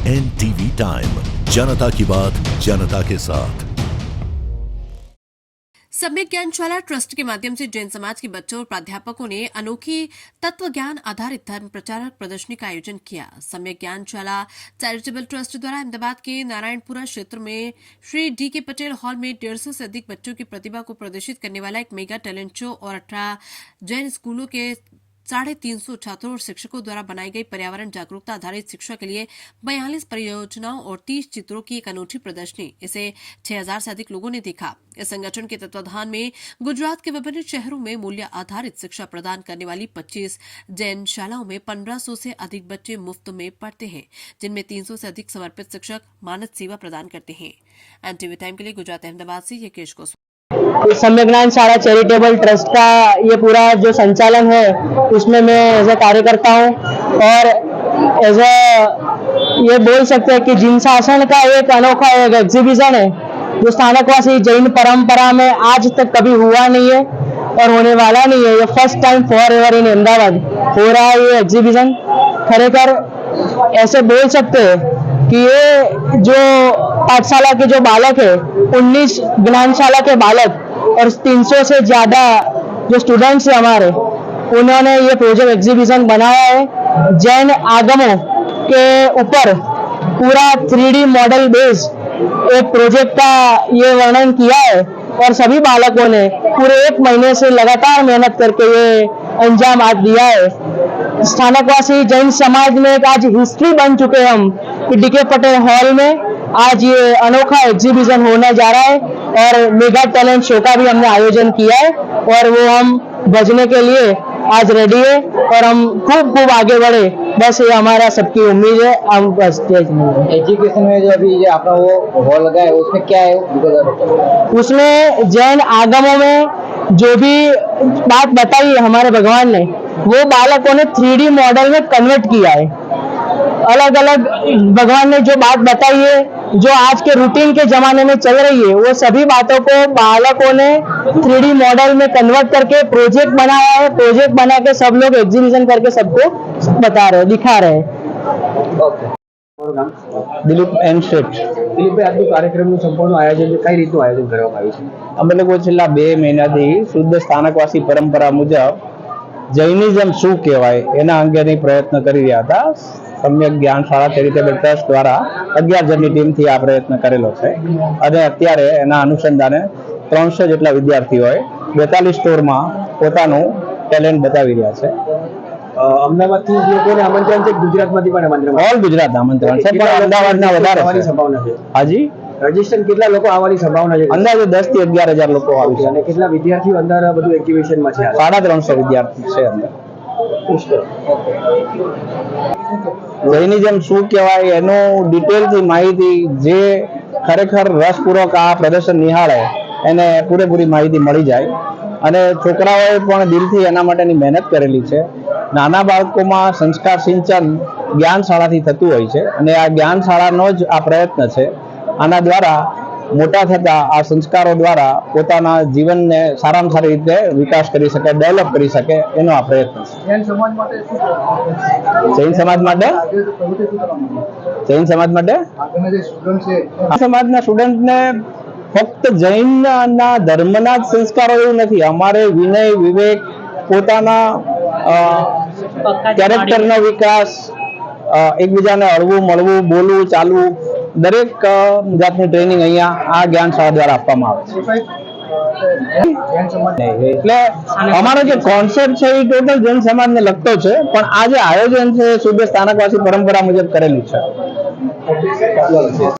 NTV time, जनता की बात जनता के साथ। सम्यक ज्ञानशाला ट्रस्ट के माध्यम से जैन समाज के बच्चों और प्राध्यापकों ने अनोखी तत्व ज्ञान आधारित धर्म प्रचारक प्रदर्शनी का आयोजन किया। सम्यक ज्ञानशाला चैरिटेबल ट्रस्ट द्वारा अहमदाबाद के नारायणपुरा क्षेत्र में श्री डी के पटेल हॉल में 150 से अधिक बच्चों की प्रतिभा को प्रदर्शित करने वाला एक मेगा टैलेंट शो और 18 जैन स्कूलों के 350 छात्रों और शिक्षकों द्वारा बनाई गई पर्यावरण जागरूकता आधारित शिक्षा के लिए 42 परियोजनाओं और 30 चित्रों की एक अनूठी प्रदर्शनी। इसे 6000 से अधिक लोगों ने देखा। इस संगठन के तत्वाधान में गुजरात के विभिन्न शहरों में मूल्य आधारित शिक्षा प्रदान करने वाली 25 जैन शालाओं में 1500 से अधिक बच्चे मुफ्त में पढ़ते हैं, जिनमें 300 से अधिक समर्पित शिक्षक मानद सेवा प्रदान करते हैं। एनटीवी टाइम के लिए गुजरात अहमदाबाद से यकेश गोस्वामी। सम्यक ज्ञानशाला चैरिटेबल ट्रस्ट का ये पूरा जो संचालन है उसमें मैं एज ए कार्यकर्ता हूँ और एज ए ये बोल सकते हैं कि जिन शासन का एक अनोखा एक एग्जीबिशन है जो स्थानकवासी जैन परंपरा में आज तक कभी हुआ नहीं है और होने वाला नहीं है। ये first time for ever in Ahmedabad हो रहा है ये एग्जीबिशन। खरेखर ऐसे बोल सकते हैं कि ये जो पाठशाला के जो बालक है 19 ज्ञानशाला के बालक और 300 से ज्यादा जो स्टूडेंट्स हैं हमारे, उन्होंने ये प्रोजेक्ट एग्जीबिशन बनाया है। जैन आगमों के ऊपर पूरा 3D मॉडल बेस एक प्रोजेक्ट का ये वर्णन किया है और सभी बालकों ने पूरे 1 महीने से लगातार मेहनत करके ये अंजाम आज दिया है। स्थानकवासी जैन समाज में एक आज हिस्ट्री बन चुके हैं हम कि डीके पटेल हॉल में आज ये अनोखा एग्जीबिशन होने जा रहा है और मेगा टैलेंट शो का भी हमने आयोजन किया है और वो हम बजने के लिए आज रेडी है और हम खूब आगे बढ़े, बस ये हमारा सबकी उम्मीद है। हम बस एजुकेशन में जो अभी जो आपका वो हॉल लगा है उसमें क्या है? उसमें जैन आगमों में जो भी बात बताई है हमारे भगवान ने, वो बालकों ने 3D मॉडल में कन्वर्ट किया है। अलग अलग भगवान ने जो बात बताई है जो आज के रूटीन के जमाने में चल रही है, वो सभी बातों को बालकों ने 3D मॉडल में कन्वर्ट करके प्रोजेक्ट बनाया है। प्रोजेक्ट बना के सब लोग एग्जीबिशन करके सबको बता रहे, दिखा रहे हैं। દિલીપ એન શેઠ. દિલીપભાઈ, આજનું કાર્યક્રમનું સંપૂર્ણ આયોજન કઈ રીતનું આયોજન કરવામાં આવ્યું છે? અમે લોકો છેલ્લા 2 મહિનાથી શુદ્ધ સ્થાનકવાસી પરંપરા મુજબ જૈનિઝમ શું કહેવાય એના અંગેની પ્રયત્ન કરી રહ્યા હતા। सम्यक ज्ञानशाला चैरिटेबल ट्रस्ट द्वारा 11 જણની ટીમથી આ પ્રયત્ન કરેલો છે અને અત્યારે એના અનુસંધાને 300 જેટલા વિદ્યાર્થીઓએ 42 સ્ટોરમાં પોતાનું ટેલેન્ટ બતાવી રહ્યા છે। અમદાવાદથી લોકોને આમંત્રણ છે, ગુજરાતમાંથી પણ આમંત્રણ? ઓલ ગુજરાત આમંત્રણ છે, પણ અમદાવાદના વધારે સંભાવના છે। હાજી, રજીસ્ટ્રેશન કેટલા લોકો આવવાની સંભાવના છે? અંદાજે 10 થી 11,000 લોકો આવશે અને કેટલા વિદ્યાર્થીઓ અંદર બધું એક્ઝિબિશનમાં છે? 350 વિદ્યાર્થી છે અંદર। જૈનિઝમ શું કહેવાય એનો ડિટેલથી માહિતી જે ખરેખર રસપૂર્વક આ પ્રદર્શન નિહાળે એને પૂરેપૂરી માહિતી મળી જાય અને છોકરાઓએ પણ દિલથી એના માટેની મહેનત કરેલી છે। નાના બાળકોમાં સંસ્કાર સિંચન જ્ઞાનશાળાથી થતું હોય છે અને આ જ્ઞાનશાળાનો જ આ પ્રયત્ન છે। આના દ્વારા મોટા થતા આ સંસ્કારો દ્વારા પોતાના જીવનને સારામાં સારી રીતે વિકાસ કરી શકે, ડેવલપ કરી શકે, એનો આ પ્રયત્ન છે। જૈન સમાજ માટે સમાજના સ્ટુડન્ટને ફક્ત જૈનના ધર્મના જ સંસ્કારો એવું નથી, અમારે વિનય, વિવેક, પોતાના કેરેક્ટરનો વિકાસ, એકબીજાને હળવું મળવું, બોલવું, ચાલવું, દરેક જાતની ટ્રેનિંગ અહીંયા આ જ્ઞાનશાળા દ્વારા આપવામાં આવે છે। એટલે અમારો જે કોન્સેપ્ટ છે એ ટોટલ જૈન સમાજને લગતો છે, પણ આ જે આયોજન છે શુદ્ધ સ્થાનકવાસી પરંપરા મુજબ કરેલું છે।